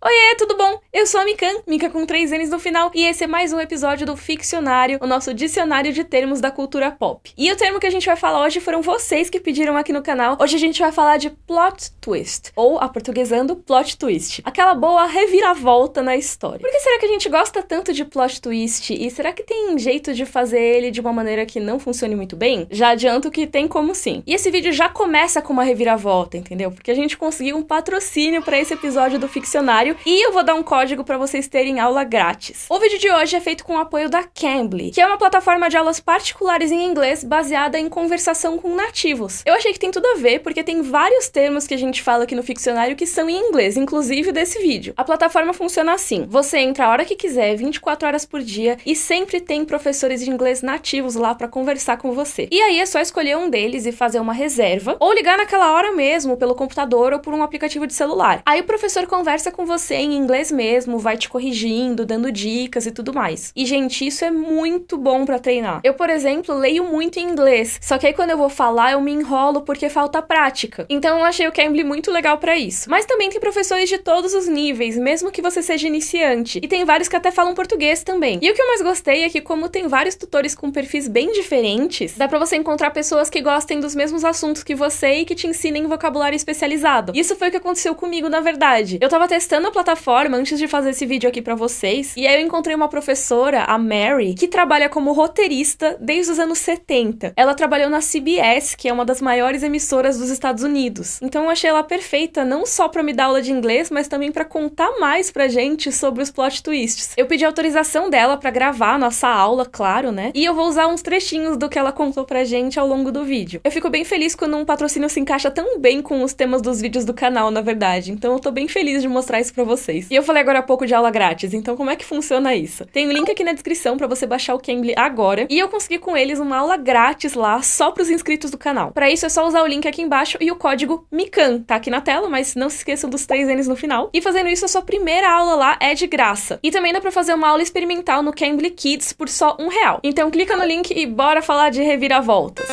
Oiê, tudo bom? Eu sou a Mikan, Mika com 3 N's no final, e esse é mais um episódio do Ficcionário, o nosso dicionário de termos da cultura pop. E o termo que a gente vai falar hoje foram vocês que pediram aqui no canal. Hoje a gente vai falar de plot twist, ou, aportuguesando, plot twist. Aquela boa reviravolta na história. Por que será que a gente gosta tanto de plot twist? E será que tem jeito de fazer ele de uma maneira que não funcione muito bem? Já adianto que tem como sim. E esse vídeo já começa com uma reviravolta, entendeu? Porque a gente conseguiu um patrocínio para esse episódio do Ficcionário. E eu vou dar um código para vocês terem aula grátis. O vídeo de hoje é feito com o apoio da Cambly, que é uma plataforma de aulas particulares em inglês baseada em conversação com nativos. Eu achei que tem tudo a ver, porque tem vários termos que a gente fala aqui no Ficcionário que são em inglês, inclusive desse vídeo. A plataforma funciona assim: você entra a hora que quiser, 24 horas por dia, e sempre tem professores de inglês nativos lá para conversar com você. E aí é só escolher um deles e fazer uma reserva, ou ligar naquela hora mesmo, pelo computador ou por um aplicativo de celular. Aí o professor conversa com você em inglês mesmo, vai te corrigindo, dando dicas e tudo mais. E, gente, isso é muito bom pra treinar. Eu, por exemplo, leio muito em inglês, só que aí quando eu vou falar eu me enrolo porque falta prática. Então eu achei o Cambly muito legal pra isso. Mas também tem professores de todos os níveis, mesmo que você seja iniciante. E tem vários que até falam português também. E o que eu mais gostei é que, como tem vários tutores com perfis bem diferentes, dá pra você encontrar pessoas que gostem dos mesmos assuntos que você e que te ensinem vocabulário especializado. Isso foi o que aconteceu comigo, na verdade. Eu tava testando a plataforma antes de fazer esse vídeo aqui pra vocês, e aí eu encontrei uma professora, a Mary, que trabalha como roteirista desde os anos 70. Ela trabalhou na CBS, que é uma das maiores emissoras dos Estados Unidos. Então eu achei ela perfeita, não só pra me dar aula de inglês, mas também pra contar mais pra gente sobre os plot twists. Eu pedi autorização dela pra gravar a nossa aula, claro, né? E eu vou usar uns trechinhos do que ela contou pra gente ao longo do vídeo. Eu fico bem feliz quando um patrocínio se encaixa tão bem com os temas dos vídeos do canal, na verdade. Então eu tô bem feliz de mostrar isso pra vocês. E eu falei agora há pouco de aula grátis, então como é que funciona isso? Tem um link aqui na descrição pra você baixar o Cambly agora, e eu consegui com eles uma aula grátis lá, só pros inscritos do canal. Pra isso é só usar o link aqui embaixo e o código MIKAN, tá aqui na tela, mas não se esqueçam dos 3 N's no final. E fazendo isso, a sua primeira aula lá é de graça. E também dá pra fazer uma aula experimental no Cambly Kids por só R$1. Então clica no link e bora falar de reviravoltas.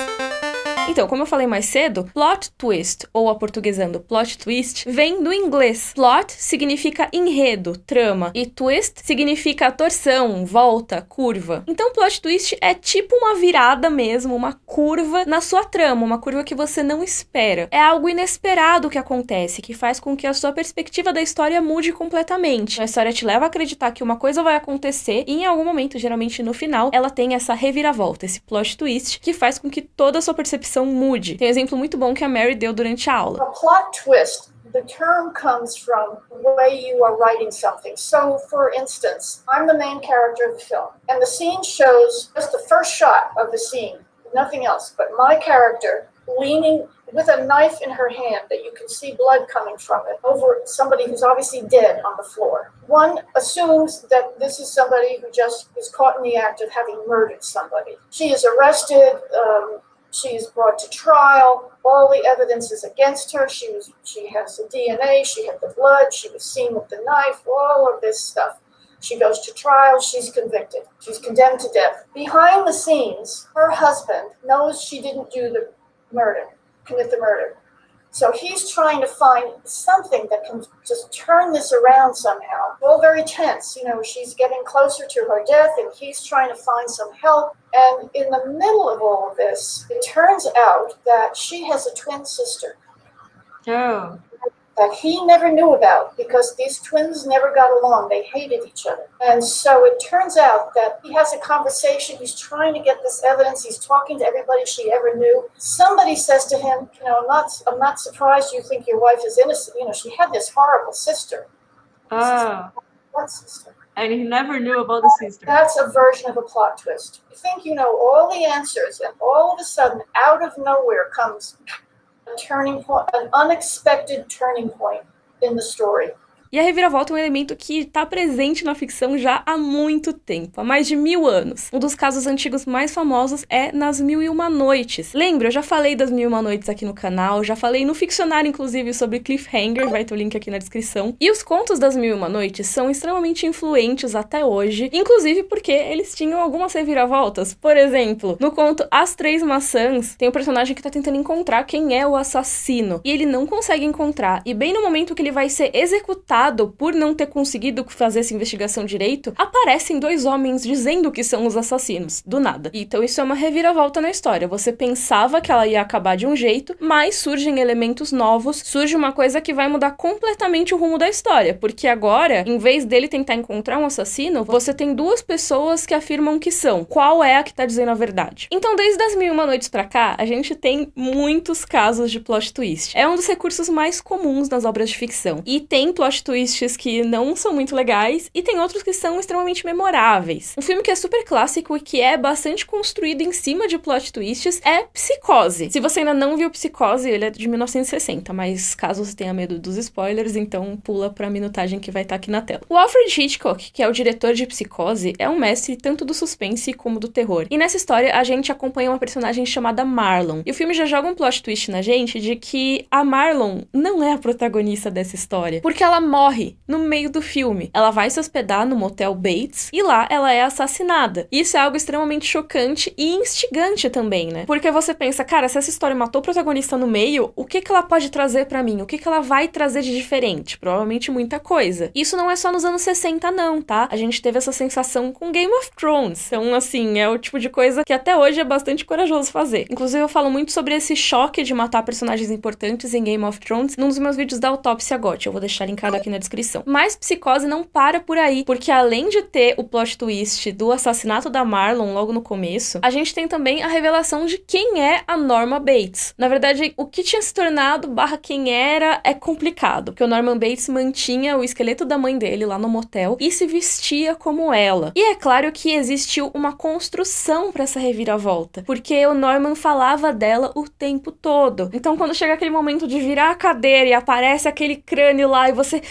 Então, como eu falei mais cedo, plot twist, ou aportuguesando plot twist, vem do inglês. Plot significa enredo, trama, e twist significa torção, volta, curva. Então, plot twist é tipo uma virada mesmo, uma curva na sua trama, uma curva que você não espera. É algo inesperado que acontece, que faz com que a sua perspectiva da história mude completamente. A história te leva a acreditar que uma coisa vai acontecer e em algum momento, geralmente no final, ela tem essa reviravolta, esse plot twist, que faz com que toda a sua percepção mude. Tem um exemplo muito bom que a Mary deu durante a aula. A plot twist, the term comes from the way you are writing something. So, for instance, I'm the main character of the film, and the scene shows just the first shot of the scene, nothing else, but my character leaning with a knife in her hand that you can see blood coming from it over somebody who's obviously dead on the floor. One assumes that this is somebody who just is caught in the act of having murdered somebody. She is arrested, she is brought to trial. All the evidence is against her. She has the DNA. She had the blood. She was seen with the knife. All of this stuff. She goes to trial. She's convicted. She's condemned to death. Behind the scenes, her husband knows she didn't commit the murder. So he's trying to find something that can just turn this around somehow. All very tense. You know, she's getting closer to her death, and he's trying to find some help. And in the middle of all of this, it turns out that she has a twin sister. Oh. That he never knew about because these twins never got along. They hated each other. And so it turns out that he has a conversation. He's trying to get this evidence. He's talking to everybody she ever knew. Somebody says to him, you know, I'm not surprised you think your wife is innocent. You know, she had this horrible sister. Oh. What sister? And he never knew about the sister. That's a version of a plot twist. You think you know all the answers, and all of a sudden, out of nowhere comes a turning point, an unexpected turning point in the story. E a reviravolta é um elemento que está presente na ficção já há muito tempo, há mais de 1000 anos. Um dos casos antigos mais famosos é nas Mil e Uma Noites. Lembra? Eu já falei das Mil e Uma Noites aqui no canal, já falei no Ficcionário, inclusive, sobre Cliffhanger, vai ter o link aqui na descrição. E os contos das Mil e Uma Noites são extremamente influentes até hoje, inclusive porque eles tinham algumas reviravoltas. Por exemplo, no conto As Três Maçãs, tem um personagem que tá tentando encontrar quem é o assassino, e ele não consegue encontrar, e bem no momento que ele vai ser executado, culpado por não ter conseguido fazer essa investigação direito, aparecem 2 homens dizendo que são os assassinos, do nada. Então isso é uma reviravolta na história. Você pensava que ela ia acabar de um jeito, mas surgem elementos novos, surge uma coisa que vai mudar completamente o rumo da história, porque agora, em vez dele tentar encontrar um assassino, você tem 2 pessoas que afirmam que são. Qual é a que tá dizendo a verdade? Então, desde As Mil e Uma Noites pra cá, a gente tem muitos casos de plot twist. É um dos recursos mais comuns nas obras de ficção. E tem plot twists que não são muito legais, e tem outros que são extremamente memoráveis. Um filme que é super clássico e que é bastante construído em cima de plot twists é Psicose. Se você ainda não viu Psicose, ele é de 1960, mas caso você tenha medo dos spoilers, então pula pra minutagem que vai estar aqui na tela. O Alfred Hitchcock, que é o diretor de Psicose, é um mestre tanto do suspense como do terror. E nessa história, a gente acompanha uma personagem chamada Marlon. E o filme já joga um plot twist na gente de que a Marlon não é a protagonista dessa história, porque ela morre no meio do filme. Ela vai se hospedar no motel Bates e lá ela é assassinada. Isso é algo extremamente chocante e instigante também, né? Porque você pensa, cara, se essa história matou o protagonista no meio, o que ela pode trazer pra mim? O que ela vai trazer de diferente? Provavelmente muita coisa. Isso não é só nos anos 60 não, tá? A gente teve essa sensação com Game of Thrones. Então, assim, é o tipo de coisa que até hoje é bastante corajoso fazer. Inclusive, eu falo muito sobre esse choque de matar personagens importantes em Game of Thrones num dos meus vídeos da Autópsia GOT. Eu vou deixar linkado aqui na descrição. Mas Psicose não para por aí, porque além de ter o plot twist do assassinato da Marlon logo no começo, a gente tem também a revelação de quem é a Norma Bates. Na verdade, o que tinha se tornado / quem era é complicado, porque o Norman Bates mantinha o esqueleto da mãe dele lá no motel e se vestia como ela. E é claro que existiu uma construção pra essa reviravolta, porque o Norman falava dela o tempo todo. Então, quando chega aquele momento de virar a cadeira e aparece aquele crânio lá e você...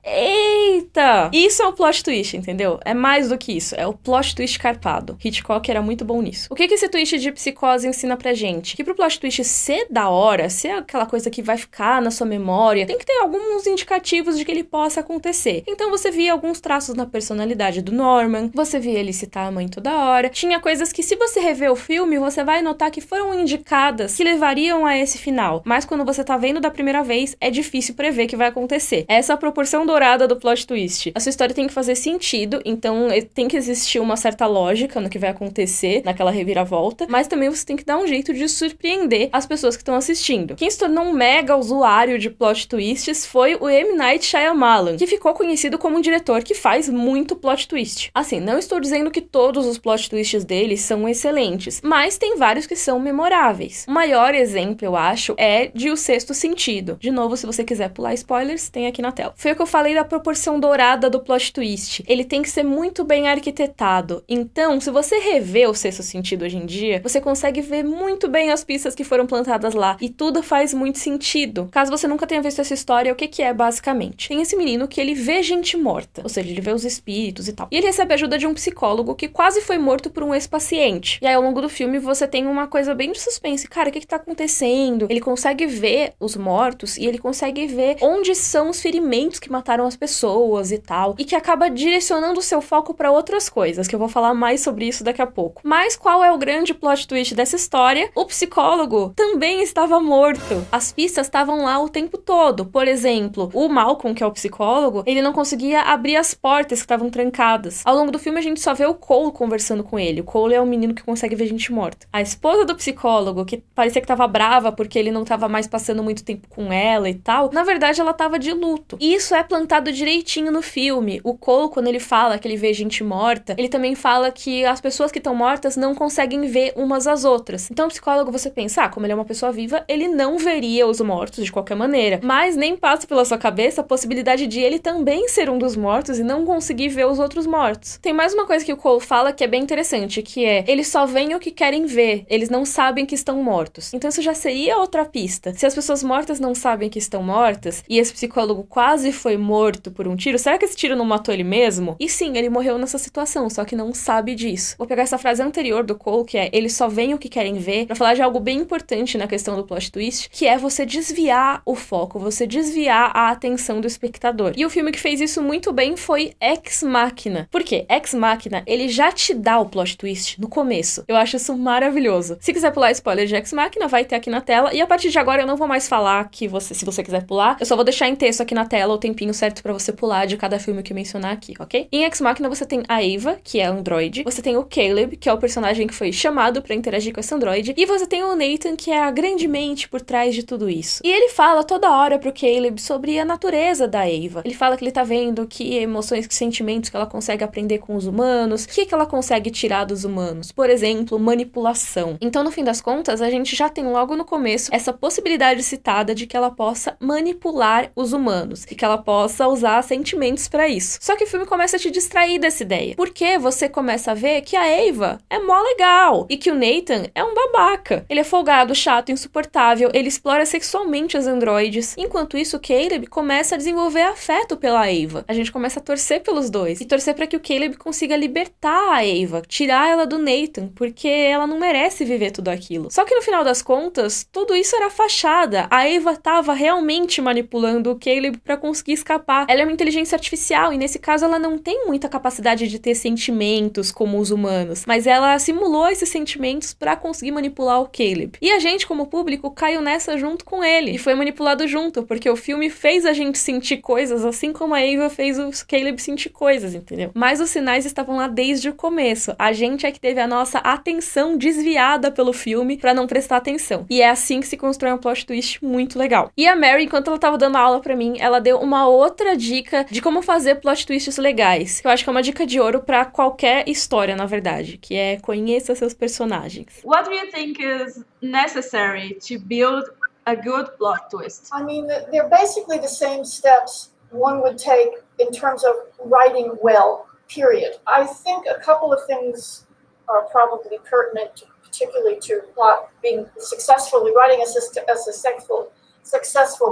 Eita! Isso é um plot twist, entendeu? É mais do que isso, é o plot twist carpado. Hitchcock era muito bom nisso. O que esse twist de Psicose ensina pra gente? Que pro plot twist ser da hora, ser aquela coisa que vai ficar na sua memória, tem que ter alguns indicativos de que ele possa acontecer. Então você via alguns traços na personalidade do Norman, você via ele citar a mãe toda hora, tinha coisas que se você rever o filme, você vai notar que foram indicadas que levariam a esse final. Mas quando você tá vendo da primeira vez, é difícil prever que vai acontecer. Essa é a proporção dourada do plot twist. A sua história tem que fazer sentido, então tem que existir uma certa lógica no que vai acontecer naquela reviravolta, mas também você tem que dar um jeito de surpreender as pessoas que estão assistindo. Quem se tornou um mega usuário de plot twists foi o M. Night Shyamalan, que ficou conhecido como um diretor que faz muito plot twist. Assim, não estou dizendo que todos os plot twists dele são excelentes, mas tem vários que são memoráveis. O maior exemplo, eu acho, é de O Sexto Sentido. De novo, se você quiser pular spoilers, tem aqui na tela. Foi o que eu falei da proporção dourada do plot twist. Ele tem que ser muito bem arquitetado. Então, se você rever O Sexto Sentido hoje em dia, você consegue ver muito bem as pistas que foram plantadas lá. E tudo faz muito sentido. Caso você nunca tenha visto essa história, o que é basicamente? Tem esse menino que ele vê gente morta. Ou seja, ele vê os espíritos e tal. E ele recebe a ajuda de um psicólogo que quase foi morto por um ex-paciente. E aí, ao longo do filme, você tem uma coisa bem de suspense. Cara, o que tá acontecendo? Ele consegue ver os mortos e ele consegue ver onde são os ferimentos que mataram as pessoas e tal. E que acaba direcionando o seu foco pra outras coisas, que eu vou falar mais sobre isso daqui a pouco. Mas qual é o grande plot twist dessa história? O psicólogo também estava morto. As pistas estavam lá o tempo todo. Por exemplo, o Malcolm, que é o psicólogo, ele não conseguia abrir as portas que estavam trancadas. Ao longo do filme, a gente só vê o Cole conversando com ele. O Cole é o menino que consegue ver gente morta. A esposa do psicólogo, que parecia que tava brava porque ele não tava mais passando muito tempo com ela e tal, na verdade, ela tava de luto. E isso é plantado direitinho no filme. O Cole, quando ele fala que ele vê gente morta, ele também fala que as pessoas que estão mortas não conseguem ver umas às outras. Então, o psicólogo, você pensa, como ele é uma pessoa viva, ele não veria os mortos de qualquer maneira. Mas nem passa pela sua cabeça a possibilidade de ele também ser um dos mortos e não conseguir ver os outros mortos. Tem mais uma coisa que o Cole fala que é bem interessante, que é, eles só veem o que querem ver, eles não sabem que estão mortos. Então, isso já seria outra pista. Se as pessoas mortas não sabem que estão mortas, e esse psicólogo quase foi morto por um tiro, será que esse tiro não matou ele mesmo? E sim, ele morreu nessa situação, só que não sabe disso. Vou pegar essa frase anterior do Cole, que é, eles só veem o que querem ver, pra falar de algo bem importante na questão do plot twist, que é você desviar o foco, você desviar a atenção do espectador. E o filme que fez isso muito bem foi Ex Machina. Por quê? Ex Machina, ele já te dá o plot twist no começo. Eu acho isso maravilhoso. Se quiser pular spoiler de Ex Machina, vai ter aqui na tela. E a partir de agora eu não vou mais falar que se você quiser pular, eu só vou deixar em texto aqui na tela o tempinho certo pra você pular de cada filme que eu mencionar aqui, ok? Em Ex Machina você tem a Ava, que é a androide, você tem o Caleb, que é o personagem que foi chamado pra interagir com essa androide, e você tem o Nathan, que é a grande mente por trás de tudo isso. E ele fala toda hora pro Caleb sobre a natureza da Ava. Ele fala que ele tá vendo que emoções, que sentimentos que ela consegue aprender com os humanos, o que ela consegue tirar dos humanos. Por exemplo, manipulação. Então, no fim das contas, a gente já tem logo no começo essa possibilidade citada de que ela possa manipular os humanos e que ela possa usar sentimentos pra isso. Só que o filme começa a te distrair dessa ideia, porque você começa a ver que a Ava é mó legal e que o Nathan é um babaca. Ele é folgado, chato, insuportável, ele explora sexualmente as androides. Enquanto isso, o Caleb começa a desenvolver afeto pela Ava. A gente começa a torcer pelos dois e torcer pra que o Caleb consiga libertar a Ava, tirar ela do Nathan, porque ela não merece viver tudo aquilo. Só que no final das contas, tudo isso era fachada. A Ava tava realmente manipulando o Caleb pra conseguir escapar. Ela é uma inteligência artificial e nesse caso ela não tem muita capacidade de ter sentimentos como os humanos, mas ela simulou esses sentimentos pra conseguir manipular o Caleb. E a gente, como público, caiu nessa junto com ele e foi manipulado junto, porque o filme fez a gente sentir coisas assim como a Ava fez o Caleb sentir coisas, entendeu? Mas os sinais estavam lá desde o começo. A gente é que teve a nossa atenção desviada pelo filme pra não prestar atenção. E é assim que se constrói um plot twist muito legal. E a Mary, enquanto ela tava dando aula pra mim, ela deu uma outra dica de como fazer plot twists legais. Eu acho que é uma dica de ouro pra qualquer história, na verdade, que é conheça seus personagens. What do you think is necessary to build a good plot twist? I mean, they're basically the same steps one would take in terms of writing well, period. I think a couple of things are probably pertinent, particularly to plot being successfully writing a successful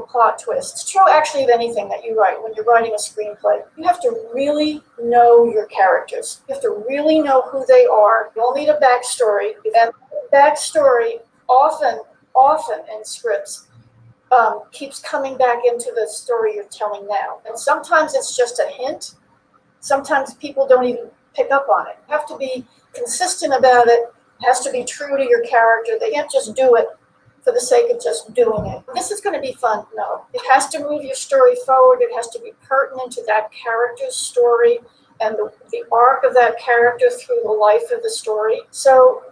plot twist. It's true actually of anything that you write when you're writing a screenplay. You have to really know your characters. You have to really know who they are. You'll need a backstory, and backstory often in scripts keeps coming back into the story you're telling now. And sometimes it's just a hint. Sometimes people don't even pick up on it. You have to be consistent about it. It has to be true to your character. They can't just do it for the sake of just doing it. This is going to be fun. No. It has to move your story forward. It has to be pertinent to that character's story and the arc of that character through the life of the story. So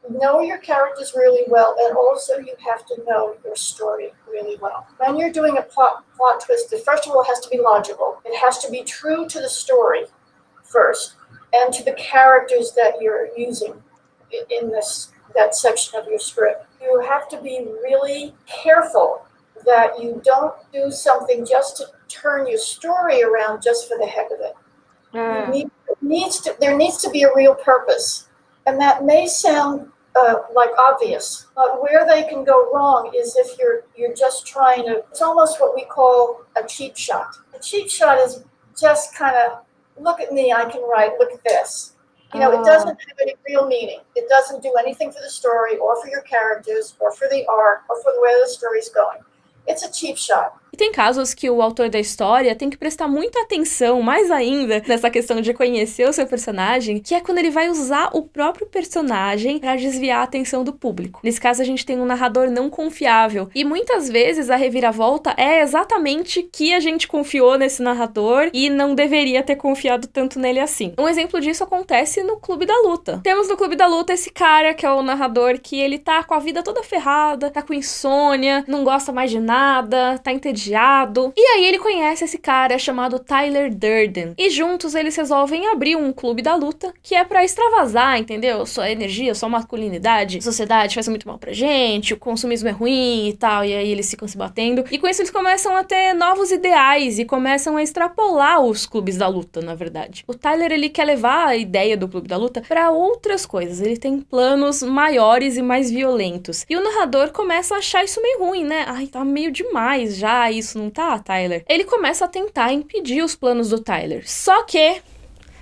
know your characters really well, and also you have to know your story really well. When you're doing a plot twist, it first of all has to be logical. It has to be true to the story first, and to the characters that you're using in that section of your script. You have to be really careful that you don't do something just to turn your story around just for the heck of it. There needs to be a real purpose. And that may sound like obvious, but where they can go wrong is if you're just trying to, it's almost what we call a cheap shot. A cheap shot is just kind of, look at me, I can write, look at this. You know, it doesn't have any real meaning. It doesn't do anything for the story or for your characters or for the arc or for where the story's going. It's a cheap shot. E tem casos que o autor da história tem que prestar muita atenção, mais ainda, nessa questão de conhecer o seu personagem, que é quando ele vai usar o próprio personagem pra desviar a atenção do público. Nesse caso, a gente tem um narrador não confiável. E muitas vezes a reviravolta é exatamente que a gente confiou nesse narrador e não deveria ter confiado tanto nele assim. Um exemplo disso acontece no Clube da Luta. Temos no Clube da Luta esse cara que é o narrador que ele tá com a vida toda ferrada, tá com insônia, não gosta mais de nada, tá entediado. E aí ele conhece esse cara chamado Tyler Durden. E juntos eles resolvem abrir um clube da luta que é pra extravasar, entendeu? Sua energia, sua masculinidade. A sociedade faz muito mal pra gente, o consumismo é ruim e tal. E aí eles ficam se batendo. E com isso eles começam a ter novos ideais e começam a extrapolar os clubes da luta, na verdade. O Tyler, ele quer levar a ideia do clube da luta pra outras coisas. Ele tem planos maiores e mais violentos. E o narrador começa a achar isso meio ruim, né? Ai, tá meio demais já isso, não tá, Tyler? Ele começa a tentar impedir os planos do Tyler. Só que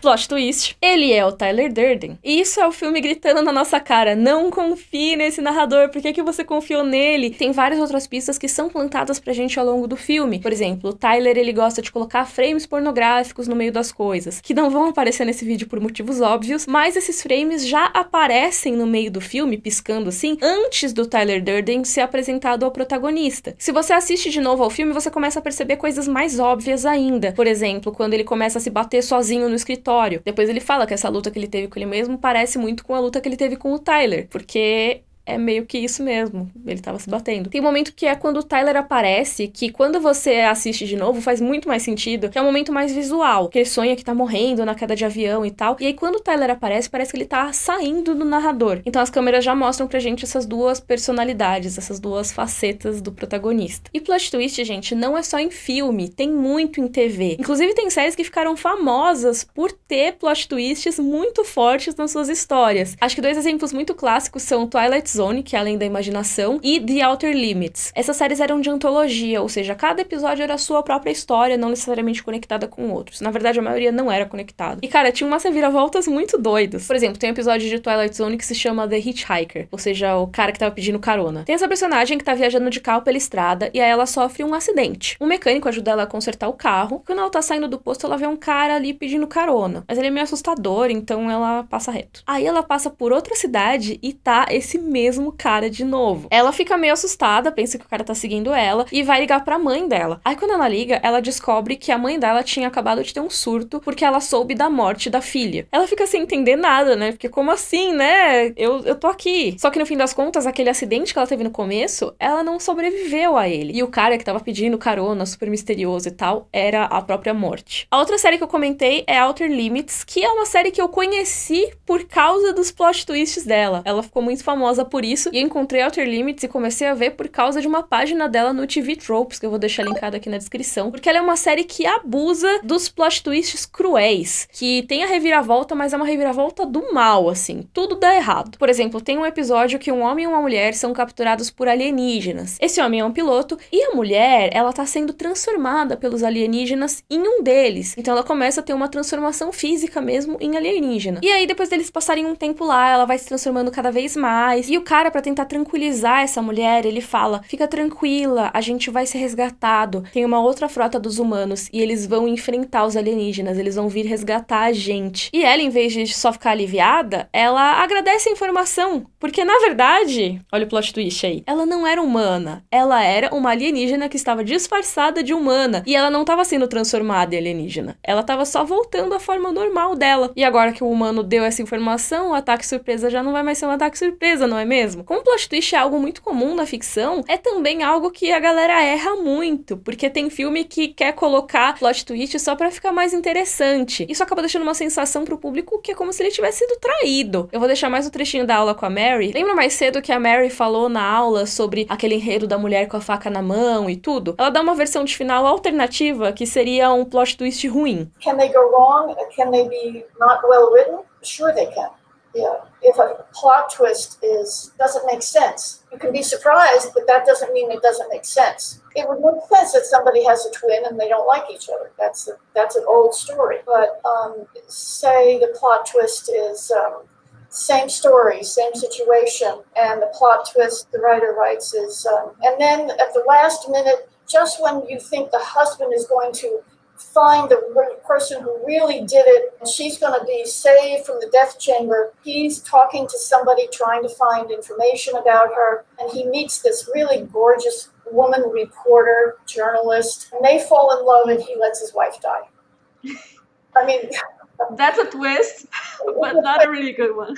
Plot twist, ele é o Tyler Durden. E isso é o filme gritando na nossa cara, não confie nesse narrador, por que você confiou nele? Tem várias outras pistas que são plantadas pra gente ao longo do filme. Por exemplo, o Tyler, ele gosta de colocar frames pornográficos no meio das coisas, que não vão aparecer nesse vídeo por motivos óbvios, mas esses frames já aparecem no meio do filme, piscando assim, antes do Tyler Durden ser apresentado ao protagonista. Se você assiste de novo ao filme, você começa a perceber coisas mais óbvias ainda. Por exemplo, quando ele começa a se bater sozinho no escritório. Depois ele fala que essa luta que ele teve com ele mesmo parece muito com a luta que ele teve com o Tyler, porque é meio que isso mesmo, ele tava se batendo. Tem um momento que é quando o Tyler aparece, que quando você assiste de novo faz muito mais sentido, que é um momento mais visual, que ele sonha que tá morrendo na queda de avião e tal, e aí quando o Tyler aparece, parece que ele tá saindo do narrador. Então as câmeras já mostram pra gente essas duas personalidades, essas duas facetas do protagonista. E plot twist, gente, não é só em filme, tem muito em TV. Inclusive tem séries que ficaram famosas por ter plot twists muito fortes nas suas histórias. Acho que 2 exemplos muito clássicos são Twilight Zone, que é Além da Imaginação, e The Outer Limits. Essas séries eram de antologia, ou seja, cada episódio era a sua própria história, não necessariamente conectada com outros. Na verdade, a maioria não era conectada. E, cara, tinha umas reviravoltas muito doidas. Por exemplo, tem um episódio de Twilight Zone que se chama The Hitchhiker, ou seja, o cara que tava pedindo carona. Tem essa personagem que tá viajando de carro pela estrada e aí ela sofre um acidente. Um mecânico ajuda ela a consertar o carro. Quando ela tá saindo do posto, ela vê um cara ali pedindo carona. Mas ele é meio assustador, então ela passa reto. Aí ela passa por outra cidade e tá esse mesmo cara de novo. Ela fica meio assustada, pensa que o cara tá seguindo ela e vai ligar pra mãe dela. Aí quando ela liga, ela descobre que a mãe dela tinha acabado de ter um surto porque ela soube da morte da filha. Ela fica sem entender nada, né? Porque como assim, né? Eu tô aqui. Só que no fim das contas, aquele acidente que ela teve no começo, ela não sobreviveu a ele. E o cara que tava pedindo carona, super misterioso e tal, era a própria morte. A outra série que eu comentei é Outer Limits, que é uma série que eu conheci por causa dos plot twists dela. Ela ficou muito famosa por isso, e eu encontrei Outer Limits e comecei a ver por causa de uma página dela no TV Tropes, que eu vou deixar linkado aqui na descrição, porque ela é uma série que abusa dos plot twists cruéis, que tem a reviravolta, mas é uma reviravolta do mal, assim, tudo dá errado. Por exemplo, tem um episódio que um homem e uma mulher são capturados por alienígenas. Esse homem é um piloto, e a mulher, ela tá sendo transformada pelos alienígenas em um deles. Então ela começa a ter uma transformação física mesmo em alienígena. E aí, depois deles passarem um tempo lá, ela vai se transformando cada vez mais, e o cara, pra tentar tranquilizar essa mulher, ele fala: fica tranquila, a gente vai ser resgatado. Tem uma outra frota dos humanos e eles vão enfrentar os alienígenas, eles vão vir resgatar a gente. E ela, em vez de só ficar aliviada, ela agradece a informação, porque na verdade, olha o plot twist aí, ela não era humana, ela era uma alienígena que estava disfarçada de humana, e ela não estava sendo transformada em alienígena, ela estava só voltando à forma normal dela. E agora que o humano deu essa informação, o ataque surpresa já não vai mais ser um ataque surpresa, não é mesmo? Como plot twist é algo muito comum na ficção, é também algo que a galera erra muito, porque tem filme que quer colocar plot twist só pra ficar mais interessante. Isso acaba deixando uma sensação pro público que é como se ele tivesse sido traído. Eu vou deixar mais um trechinho da aula com a Mary. Lembra mais cedo que a Mary falou na aula sobre aquele enredo da mulher com a faca na mão e tudo? Ela dá uma versão de final alternativa que seria um plot twist ruim. Can they go wrong? Can they be not well written? Sure they can. Yeah. If a plot twist doesn't make sense, you can be surprised, but that doesn't mean it doesn't make sense. It would make sense that somebody has a twin and they don't like each other. That's an old story. But say the plot twist is same story, same situation, and the plot twist the writer writes is, and then at the last minute, just when you think the husband is going to find the person who really did it, and she's going to be saved from the death chamber, he's talking to somebody trying to find information about her, and he meets this really gorgeous woman reporter, journalist, and they fall in love and he lets his wife die. I mean... That's a twist, but not a really good one.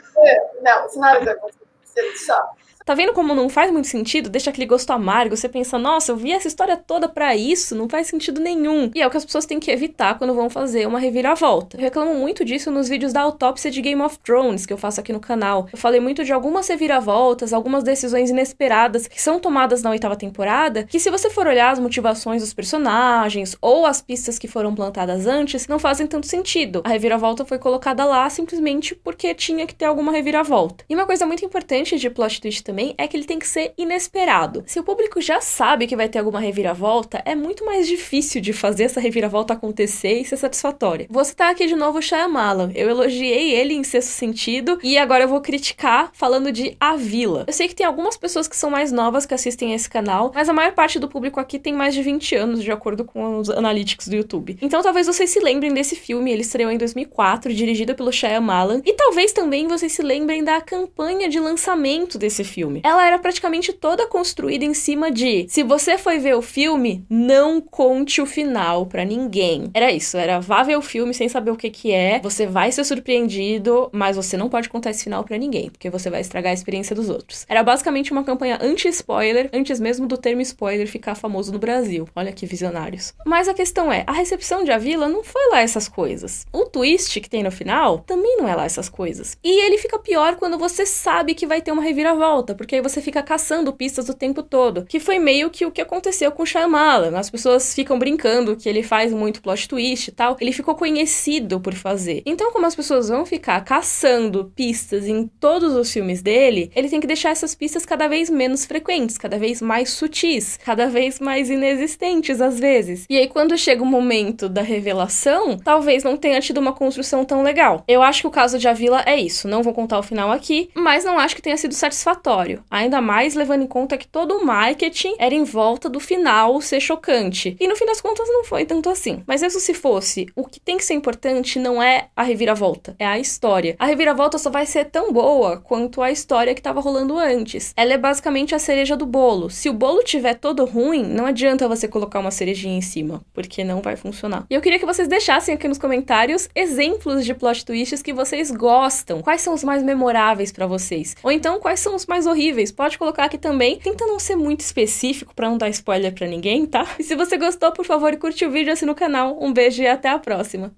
No, it's not a good one. It sucks. Tá vendo como não faz muito sentido? Deixa aquele gosto amargo, você pensa, nossa, eu vi essa história toda pra isso, não faz sentido nenhum. E é o que as pessoas têm que evitar quando vão fazer uma reviravolta. Eu reclamo muito disso nos vídeos da autópsia de Game of Thrones, que eu faço aqui no canal. Eu falei muito de algumas reviravoltas, algumas decisões inesperadas que são tomadas na 8ª temporada, que se você for olhar as motivações dos personagens ou as pistas que foram plantadas antes, não fazem tanto sentido. A reviravolta foi colocada lá simplesmente porque tinha que ter alguma reviravolta. E uma coisa muito importante de plot twist também também é que ele tem que ser inesperado. Se o público já sabe que vai ter alguma reviravolta, é muito mais difícil de fazer essa reviravolta acontecer e ser satisfatória. Vou citar aqui de novo o Shyamalan. Eu elogiei ele em Sexto Sentido e agora eu vou criticar falando de A Vila. Eu sei que tem algumas pessoas que são mais novas que assistem a esse canal, mas a maior parte do público aqui tem mais de 20 anos, de acordo com os analytics do YouTube. Então talvez vocês se lembrem desse filme, ele estreou em 2004, dirigido pelo Shyamalan, e talvez também vocês se lembrem da campanha de lançamento desse filme. Ela era praticamente toda construída em cima de: se você foi ver o filme, não conte o final pra ninguém. Era isso, era vá ver o filme sem saber o que é, você vai ser surpreendido, mas você não pode contar esse final pra ninguém, porque você vai estragar a experiência dos outros. Era basicamente uma campanha anti-spoiler, antes mesmo do termo spoiler ficar famoso no Brasil. Olha que visionários. Mas a questão é, a recepção de A Vila não foi lá essas coisas. O twist que tem no final também não é lá essas coisas. E ele fica pior quando você sabe que vai ter uma reviravolta, porque aí você fica caçando pistas o tempo todo, que foi meio que o que aconteceu com o Shyamalan. As pessoas ficam brincando que ele faz muito plot twist e tal. Ele ficou conhecido por fazer. Então, como as pessoas vão ficar caçando pistas em todos os filmes dele, ele tem que deixar essas pistas cada vez menos frequentes, cada vez mais sutis, cada vez mais inexistentes às vezes. E aí, quando chega o momento da revelação, talvez não tenha tido uma construção tão legal. Eu acho que o caso de A Vila é isso. Não vou contar o final aqui, mas não acho que tenha sido satisfatório. Ainda mais levando em conta que todo o marketing era em volta do final ser chocante. E no fim das contas não foi tanto assim. Mas mesmo se fosse, o que tem que ser importante não é a reviravolta, é a história. A reviravolta só vai ser tão boa quanto a história que tava rolando antes. Ela é basicamente a cereja do bolo. Se o bolo tiver todo ruim, não adianta você colocar uma cerejinha em cima, porque não vai funcionar. E eu queria que vocês deixassem aqui nos comentários exemplos de plot twists que vocês gostam. Quais são os mais memoráveis pra vocês? Ou então, quais são os mais horríveis? Pode colocar aqui também. Tenta não ser muito específico pra não dar spoiler pra ninguém, tá? E se você gostou, por favor, curte o vídeo e assina o canal. Um beijo e até a próxima!